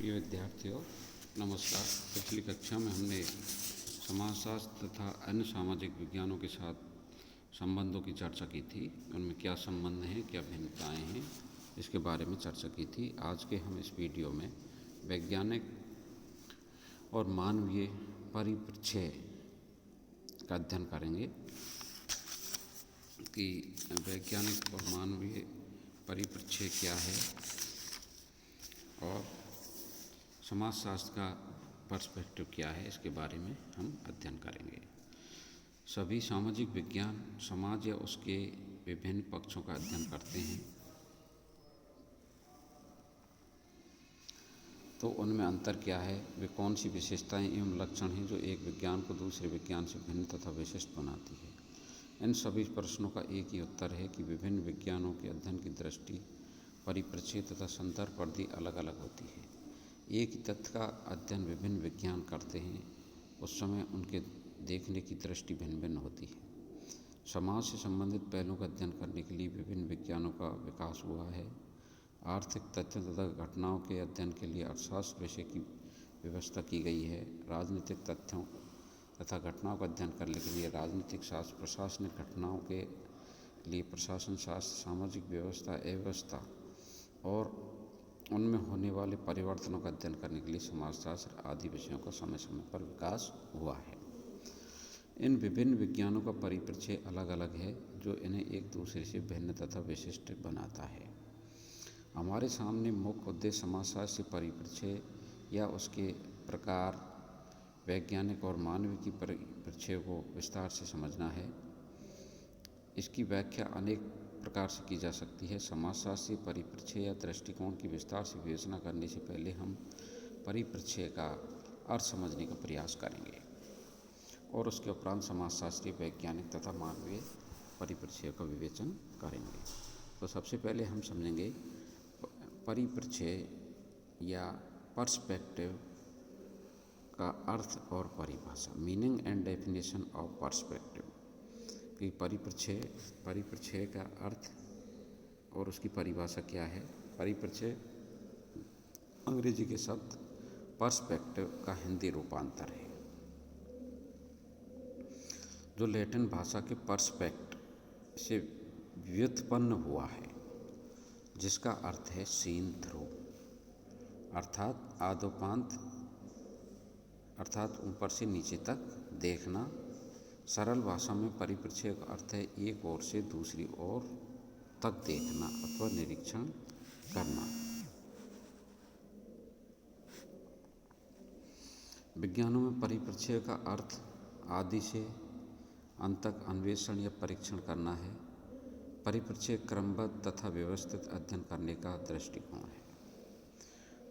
प्रिय विद्यार्थियों, नमस्कार। पिछली कक्षा में हमने समाजशास्त्र तथा अन्य सामाजिक विज्ञानों के साथ संबंधों की चर्चा की थी। उनमें क्या संबंध हैं, क्या भिन्नताएं हैं, इसके बारे में चर्चा की थी। आज के हम इस वीडियो में वैज्ञानिक और मानवीय परिप्रेक्ष्य का अध्ययन करेंगे कि वैज्ञानिक और मानवीय परिप्रेक्ष्य क्या है और समाजशास्त्र का पर्सपेक्टिव क्या है, इसके बारे में हम अध्ययन करेंगे। सभी सामाजिक विज्ञान समाज या उसके विभिन्न पक्षों का अध्ययन करते हैं, तो उनमें अंतर क्या है, वे कौन सी विशेषताएं एवं लक्षण हैं जो एक विज्ञान को दूसरे विज्ञान से भिन्न तथा विशिष्ट बनाती है। इन सभी प्रश्नों का एक ही उत्तर है कि विभिन्न विज्ञानों के अध्ययन की दृष्टि, परिप्रेक्ष्य तथा संदर्भ आदि अलग अलग होती है। एक ही तथ्य का अध्ययन विभिन्न विज्ञान करते हैं, उस समय उनके देखने की दृष्टि भिन्न भिन्न होती है। समाज से संबंधित पहलुओं का अध्ययन करने के लिए विभिन्न विज्ञानों का विकास हुआ है। आर्थिक तथ्यों तथा घटनाओं के अध्ययन के लिए अर्थशास्त्र विषय की व्यवस्था की गई है। राजनीतिक तथ्यों तथा घटनाओं का अध्ययन करने के लिए राजनीतिक शास्त्र, प्रशासनिक घटनाओं के लिए प्रशासन शास्त्र, सामाजिक व्यवस्था, अव्यवस्था और उनमें होने वाले परिवर्तनों का अध्ययन करने के लिए समाजशास्त्र आदि विषयों का समय समय पर विकास हुआ है। इन विभिन्न विज्ञानों का परिप्रेक्ष्य अलग अलग है, जो इन्हें एक दूसरे से भिन्न तथा विशिष्ट बनाता है। हमारे सामने मुख्य उद्देश्य समाजशास्त्र से परिप्रेक्ष्य या उसके प्रकार, वैज्ञानिक और मानवीय की परिप्रेक्ष्य को विस्तार से समझना है। इसकी व्याख्या अनेक प्रकार से की जा सकती है। समाजशास्त्रीय परिप्रेक्ष्य या दृष्टिकोण की विस्तार से विवेचना करने से पहले हम परिप्रेक्ष्य का अर्थ समझने का प्रयास करेंगे और उसके उपरांत समाजशास्त्रीय, वैज्ञानिक तथा मानवीय परिप्रेक्ष्य का विवेचन करेंगे। तो सबसे पहले हम समझेंगे परिप्रेक्ष्य या पर्सपेक्टिव का अर्थ और परिभाषा, meaning and definition of perspective. कि परिप्रेक्ष्य का अर्थ और उसकी परिभाषा क्या है। परिप्रेक्ष्य अंग्रेजी के शब्द पर्सपेक्टिव का हिंदी रूपांतर है, जो लैटिन भाषा के पर्सपेक्ट से व्युत्पन्न हुआ है, जिसका अर्थ है सीन थ्रू, अर्थात आदोपांत, अर्थात ऊपर से नीचे तक देखना। सरल भाषा में परिप्रेक्ष्य का अर्थ है एक ओर से दूसरी ओर तक देखना अथवा निरीक्षण करना। विज्ञानों में परिप्रेक्ष्य का अर्थ आदि से अंत तक अन्वेषण या परीक्षण करना है। परिप्रेक्ष्य क्रमबद्ध तथा व्यवस्थित अध्ययन करने का दृष्टिकोण है।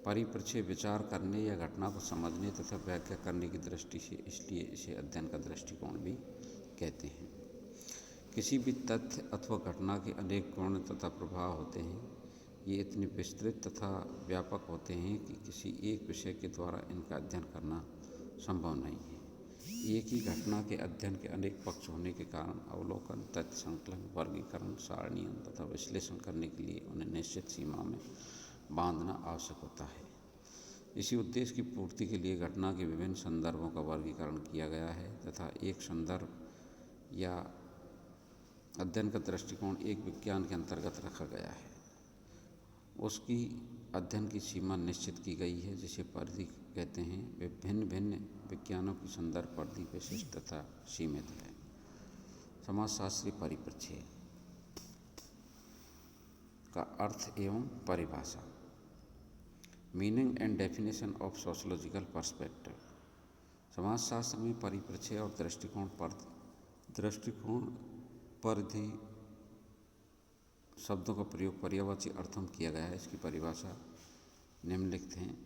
परिप्रेक्ष्य विचार करने या घटना को समझने तथा व्याख्या करने की दृष्टि से, इसलिए इसे अध्ययन का दृष्टिकोण भी कहते हैं। किसी भी तथ्य अथवा घटना के अनेक गुण तथा प्रभाव होते हैं। ये इतने विस्तृत तथा व्यापक होते हैं कि किसी एक विषय के द्वारा इनका अध्ययन करना संभव नहीं है। एक ही घटना के अध्ययन के अनेक पक्ष होने के कारण अवलोकन, तथ्य संकलन, वर्गीकरण, सारणीकरण तथा विश्लेषण करने के लिए उन्हें निश्चित सीमा में बांधना आवश्यक होता है। इसी उद्देश्य की पूर्ति के लिए घटना के विभिन्न संदर्भों का वर्गीकरण किया गया है तथा एक संदर्भ या अध्ययन का दृष्टिकोण एक विज्ञान के अंतर्गत रखा गया है। उसकी अध्ययन की सीमा निश्चित की गई है, जिसे परिधि कहते हैं। विभिन्न भिन्न विज्ञानों की संदर्भ परिधि विशिष्ट तथा सीमित है। समाजशास्त्रीय परिप्रेक्ष्य का अर्थ एवं परिभाषा, meaning and definition of sociological perspective. समाजशास्त्र में परिप्रेक्ष्य और दृष्टिकोण परिधि शब्दों का प्रयोग पर्यायवाची अर्थों में किया गया है। इसकी परिभाषा निम्नलिखित हैं।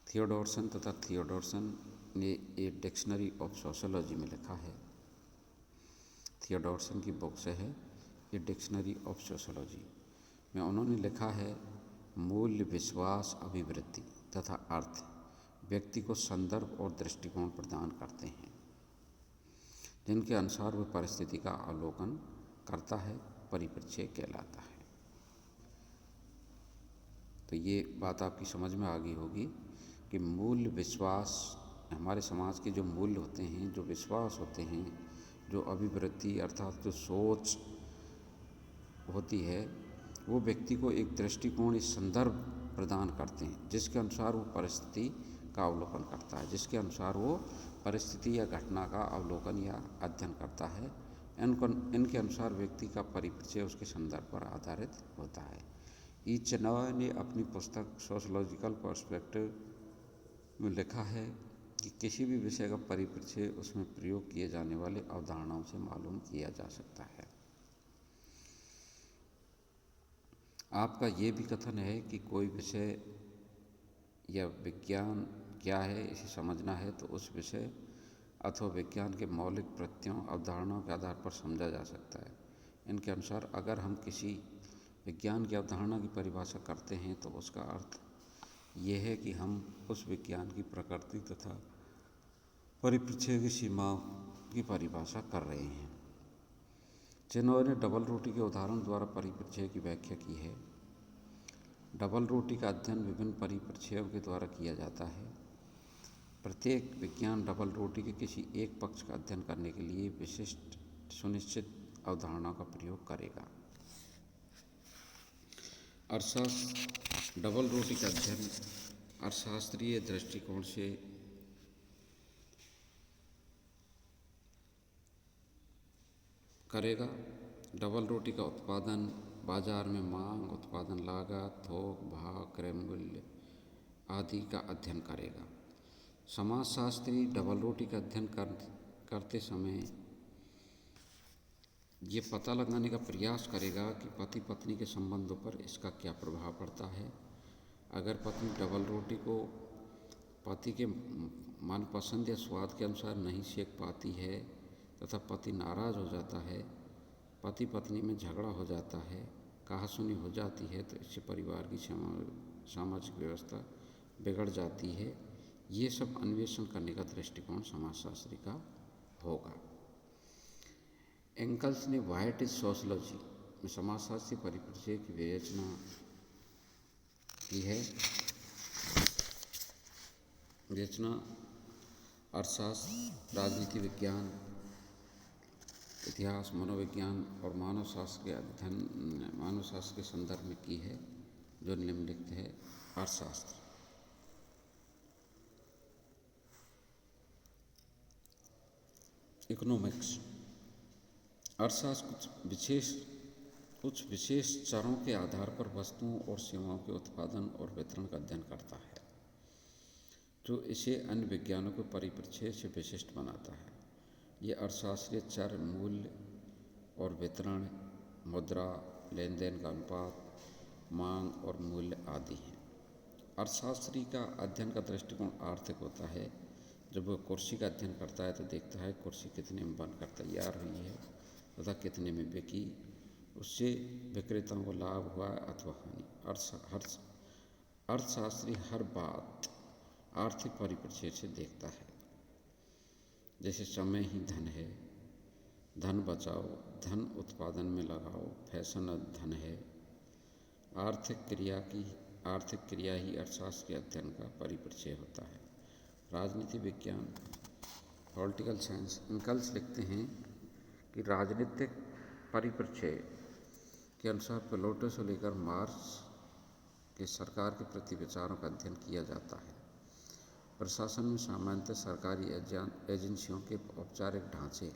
थियोडोरसन तथा थियोडोरसन ने ए डिक्शनरी ऑफ सोशियोलॉजी में लिखा है। थियोडोरसन की बुक से है ए डिक्शनरी ऑफ सोशियोलॉजी में उन्होंने लिखा है, मूल्य, विश्वास, अभिवृत्ति तथा अर्थ व्यक्ति को संदर्भ और दृष्टिकोण प्रदान करते हैं, जिनके अनुसार वह परिस्थिति का अवलोकन करता है, परिप्रेक्ष्य कहलाता है। तो ये बात आपकी समझ में आ गई होगी कि मूल्य विश्वास, हमारे समाज के जो मूल्य होते हैं, जो विश्वास होते हैं, जो अभिवृत्ति अर्थात जो सोच होती है, वो व्यक्ति को एक दृष्टिकोण, इस संदर्भ प्रदान करते हैं जिसके अनुसार वो परिस्थिति का अवलोकन करता है, जिसके अनुसार वो परिस्थिति या घटना का अवलोकन या अध्ययन करता है। इनके अनुसार व्यक्ति का परिचय उसके संदर्भ पर आधारित होता है। ई चेनॉय ने अपनी पुस्तक सोशोलॉजिकल पर्सपेक्टिव में लिखा है कि किसी भी विषय का परिचय उसमें प्रयोग किए जाने वाले अवधारणाओं से मालूम किया जा सकता है। आपका ये भी कथन है कि कोई विषय या विज्ञान क्या है इसे समझना है तो उस विषय अथवा विज्ञान के मौलिक प्रत्ययों अवधारणाओं के आधार पर समझा जा सकता है। इनके अनुसार अगर हम किसी विज्ञान की अवधारणा की परिभाषा करते हैं तो उसका अर्थ ये है कि हम उस विज्ञान की प्रकृति तथा परिप्रेक्ष्य की सीमाओं की परिभाषा कर रहे हैं। चेनॉय ने डबल रोटी के उदाहरण द्वारा परिप्रेक्ष्य की व्याख्या की है। डबल रोटी का अध्ययन विभिन्न परिप्रेक्ष्यों के द्वारा किया जाता है। प्रत्येक विज्ञान डबल रोटी के किसी एक पक्ष का अध्ययन करने के लिए विशिष्ट सुनिश्चित अवधारणा का प्रयोग करेगा। अर्थशास्त्र डबल रोटी का अध्ययन अर्थशास्त्रीय दृष्टिकोण से करेगा। डबल रोटी का उत्पादन बाजार में मांग, उत्पादन लागत, थोक, भाव, क्रय मूल्य आदि का अध्ययन करेगा। समाजशास्त्री डबल रोटी का अध्ययन करते समय ये पता लगाने का प्रयास करेगा कि पति पत्नी के संबंधों पर इसका क्या प्रभाव पड़ता है। अगर पत्नी डबल रोटी को पति के मनपसंद या स्वाद के अनुसार नहीं सेक पाती है तथा पति नाराज़ हो जाता है, पति पत्नी में झगड़ा हो जाता है, कहासुनी हो जाती है, तो इससे परिवार की सामाजिक व्यवस्था बिगड़ जाती है। ये सब अन्वेषण करने का दृष्टिकोण समाजशास्त्री का होगा। एंगल्स ने व्हाट इज सोशलॉजी में समाजशास्त्री परिप्रेक्ष्य की विवेचना की है। विवेचना अर्थशास्त्र, राजनीति विज्ञान, इतिहास, मनोविज्ञान और मानव शास्त्र के संदर्भ में की है, जो निम्नलिखित है। अर्थशास्त्र इकोनॉमिक्स। अर्थशास्त्र कुछ विशेष चरों के आधार पर वस्तुओं और सेवाओं के उत्पादन और वितरण का अध्ययन करता है, जो इसे अन्य विज्ञानों के परिप्रेक्ष्य से विशिष्ट बनाता है। ये अर्थशास्त्रीय चर मूल्य और वितरण, मुद्रा, लेन देन का अनुपात, मांग और मूल्य आदि हैं। अर्थशास्त्री का अध्ययन का दृष्टिकोण आर्थिक होता है। जब वह कुर्सी का अध्ययन करता है तो देखता है कुर्सी कितने में बनकर तैयार हुई है तथा कितने में बिकी, उससे विक्रेताओं को लाभ हुआ अथवा हानि। अर्थशास्त्री हर बात आर्थिक परिप्रेक्ष्य से देखता है। जैसे समय ही धन है, धन बचाओ, धन उत्पादन में लगाओ, फैशन धन है। आर्थिक क्रिया ही अर्थशास्त्र के अध्ययन का परिप्रेक्ष्य होता है। राजनीति विज्ञान, पॉलिटिकल साइंस, एंगल्स लिखते हैं कि राजनीतिक परिप्रेक्ष्य के अनुसार प्लेटो से लेकर मार्क्स के सरकार के प्रति विचारों का अध्ययन किया जाता है। प्रशासन में सामान्यतः सरकारी एजेंसियों के औपचारिक ढांचे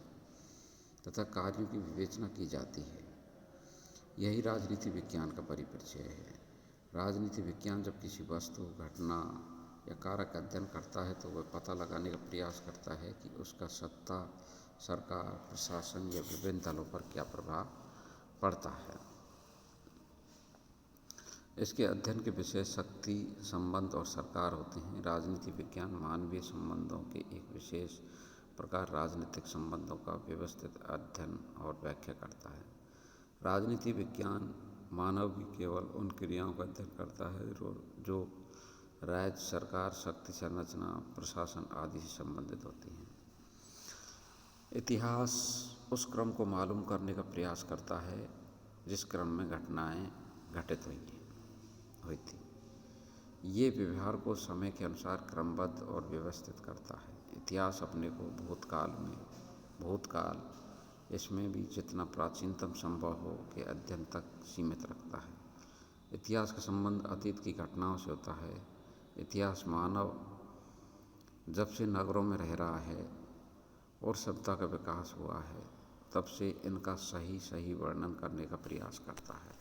तथा कार्यों की विवेचना की जाती है। यही राजनीति विज्ञान का परिप्रेक्ष्य है। राजनीति विज्ञान जब किसी वस्तु, घटना या कार्य का अध्ययन करता है तो वह पता लगाने का प्रयास करता है कि उसका सत्ता, सरकार, प्रशासन या विभिन्न दलों पर क्या प्रभाव पड़ता है। इसके अध्ययन के विषय शक्ति, संबंध और सरकार होते हैं। राजनीति विज्ञान मानवीय संबंधों के एक विशेष प्रकार राजनीतिक संबंधों का व्यवस्थित अध्ययन और व्याख्या करता है। राजनीति विज्ञान मानव की केवल उन क्रियाओं का अध्ययन करता है जो राज्य, सरकार, शक्ति संरचना, प्रशासन आदि से संबंधित होती हैं। इतिहास उस क्रम को मालूम करने का प्रयास करता है जिस क्रम में घटनाएं घटित हुई थी। ये व्यवहार को समय के अनुसार क्रमबद्ध और व्यवस्थित करता है। इतिहास अपने को भूतकाल इसमें भी जितना प्राचीनतम संभव हो के अध्ययन तक सीमित रखता है। इतिहास का संबंध अतीत की घटनाओं से होता है। इतिहास मानव जब से नगरों में रह रहा है और सभ्यता का विकास हुआ है, तब से इनका सही वर्णन करने का प्रयास करता है।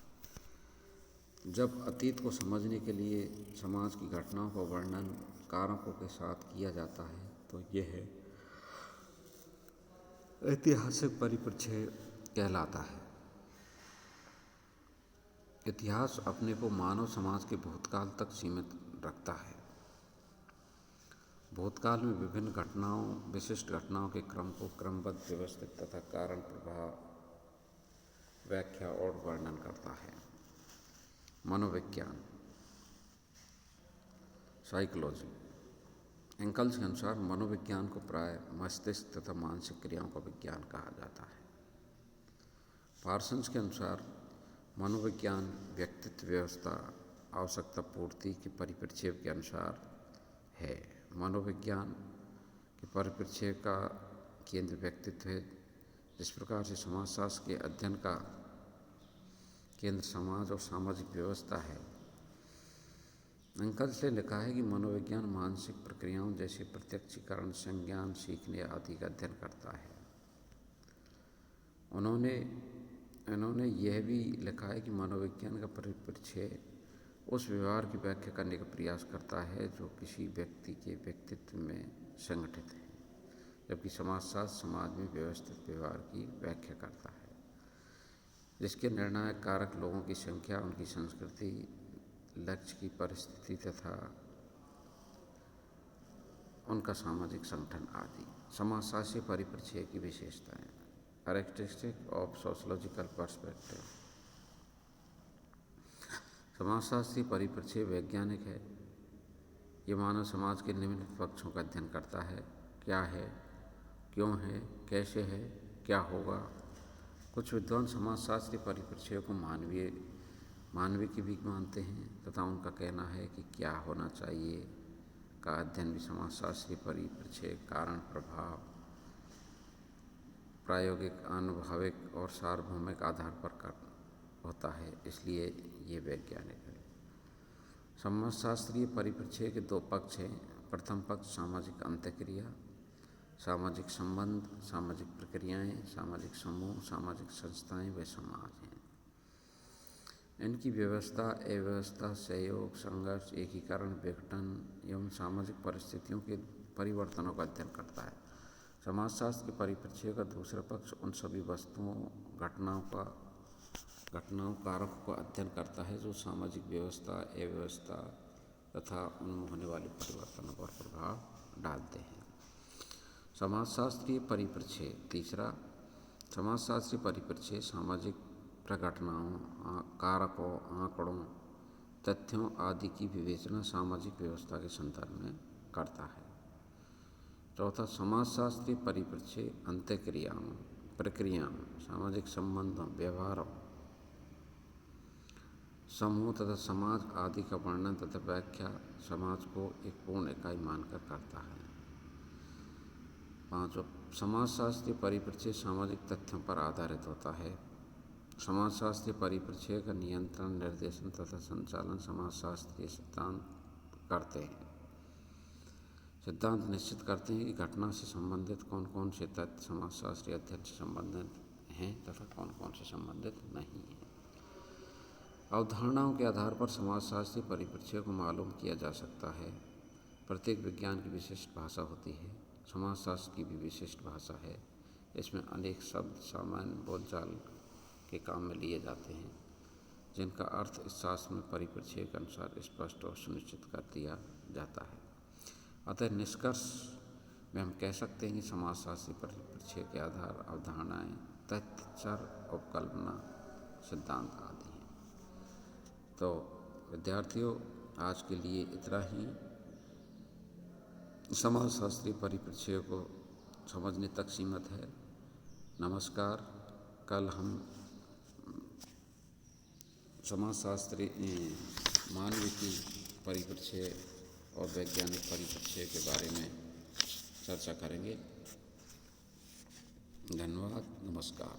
जब अतीत को समझने के लिए समाज की घटनाओं का वर्णन कारकों के साथ किया जाता है, तो यह ऐतिहासिक परिप्रेक्ष्य कहलाता है। इतिहास अपने को मानव समाज के भूतकाल तक सीमित रखता है। भूतकाल में विभिन्न विशिष्ट घटनाओं के क्रम को क्रमबद्ध, व्यवस्थित तथा कारण प्रभाव, व्याख्या और वर्णन करता है। मनोविज्ञान, साइकोलॉजी। एंकल्स के अनुसार मनोविज्ञान को प्राय मस्तिष्क तथा मानसिक क्रियाओं का विज्ञान कहा जाता है। पार्सन्स के अनुसार मनोविज्ञान व्यक्तित्व व्यवस्था, आवश्यकता पूर्ति के परिप्रेक्ष्य के अनुसार है। मनोविज्ञान के परिप्रेक्ष्य का केंद्र व्यक्तित्व है। जिस प्रकार से समाजशास्त्र के अध्ययन का केंद्र समाज और सामाजिक व्यवस्था है, एंकल्स ने लिखा है कि मनोविज्ञान मानसिक प्रक्रियाओं जैसे प्रत्यक्षीकरण, संज्ञान, सीखने आदि का अध्ययन करता है। उन्होंने यह भी लिखा है कि मनोविज्ञान का परिप्रेक्ष्य उस व्यवहार की व्याख्या करने का प्रयास करता है जो किसी व्यक्ति के व्यक्तित्व में संगठित है, जबकि समाजशास्त्र समाज में व्यवस्थित व्यवहार की व्याख्या करता है, जिसके निर्णायक कारक लोगों की संख्या, उनकी संस्कृति, लक्ष्य की परिस्थिति तथा उनका सामाजिक संगठन आदि। समाजशास्त्रीय परिप्रेक्ष्य की विशेषताएं। Characteristic of sociological perspective. समाजशास्त्रीय परिप्रेक्ष्य वैज्ञानिक है। ये मानव समाज के निम्नलिखित पक्षों का अध्ययन करता है: क्या है, क्यों है, कैसे है, क्या होगा। कुछ विद्वान समाजशास्त्रीय परिप्रेक्ष्य को मानविकी भी मानते हैं तथा उनका कहना है कि क्या होना चाहिए का अध्ययन भी समाजशास्त्रीय परिप्रेक्ष्य, कारण प्रभाव, प्रायोगिक, अनुभविक और सार्वभौमिक आधार पर होता है, इसलिए ये वैज्ञानिक है। समाजशास्त्रीय परिप्रेक्ष्य के दो पक्ष हैं। प्रथम पक्ष सामाजिक अंतःक्रिया, सामाजिक संबंध, सामाजिक प्रक्रियाएं, सामाजिक समूह, सामाजिक संस्थाएं व समाज हैं। इनकी व्यवस्था, अव्यवस्था, सहयोग, संघर्ष, एकीकरण, विघटन एवं सामाजिक परिस्थितियों के परिवर्तनों का अध्ययन करता है। समाजशास्त्र के परिप्रेक्ष्य का दूसरा पक्ष उन सभी वस्तुओं, घटनाओं, कारकों का अध्ययन करता है जो सामाजिक व्यवस्था, अव्यवस्था तथा उनमें होने वाले परिवर्तनों पर प्रभाव डालते हैं। समाजशास्त्रीय परिप्रेक्ष्य। तीसरा, समाजशास्त्रीय परिप्रेक्ष्य सामाजिक प्रघटनाओं, कारकों, आंकड़ों, तथ्यों आदि की विवेचना सामाजिक व्यवस्था के संदर्भ में करता है। चौथा, समाजशास्त्रीय परिप्रेक्ष्य अंतःक्रियाओं, प्रक्रियाओं, सामाजिक संबंधों, व्यवहारों, समूह तथा समाज आदि का वर्णन तथा व्याख्या समाज को एक पूर्ण इकाई मानकर करता है। पांचवा, समाजशास्त्रीय परिप्रेक्ष्य सामाजिक तथ्यों पर आधारित होता है। समाजशास्त्रीय परिप्रेक्ष्य का नियंत्रण, निर्देशन तथा संचालन समाजशास्त्रीय सिद्धांत करते हैं। सिद्धांत निश्चित करते हैं कि घटना से संबंधित कौन कौन से तथ्य समाजशास्त्रीय अध्ययन से संबंधित हैं तथा कौन कौन से संबंधित नहीं हैं। अवधारणाओं के आधार पर समाजशास्त्रीय परिप्रेक्ष्य को मालूम किया जा सकता है। प्रत्येक विज्ञान की विशिष्ट भाषा होती है। समाजशास्त्र की भी विशिष्ट भाषा है। इसमें अनेक शब्द सामान्य बोलचाल के काम में लिए जाते हैं, जिनका अर्थ इस शास्त्र में परिप्रेक्ष्य के अनुसार स्पष्ट और सुनिश्चित कर दिया जाता है। अतः निष्कर्ष में हम कह सकते हैं कि समाजशास्त्रीय परिप्रेक्ष्य के आधार अवधारणाएं, तथ्य, चर, उपकल्पना, सिद्धांत आदि हैं। तो विद्यार्थियों, आज के लिए इतना ही। समाजशास्त्रीय परिप्रेक्ष्य को समझने तक सीमित है। नमस्कार। कल हम समाजशास्त्रीय मानविकी परिप्रेक्ष्य और वैज्ञानिक परिप्रेक्ष्य के बारे में चर्चा करेंगे। धन्यवाद, नमस्कार।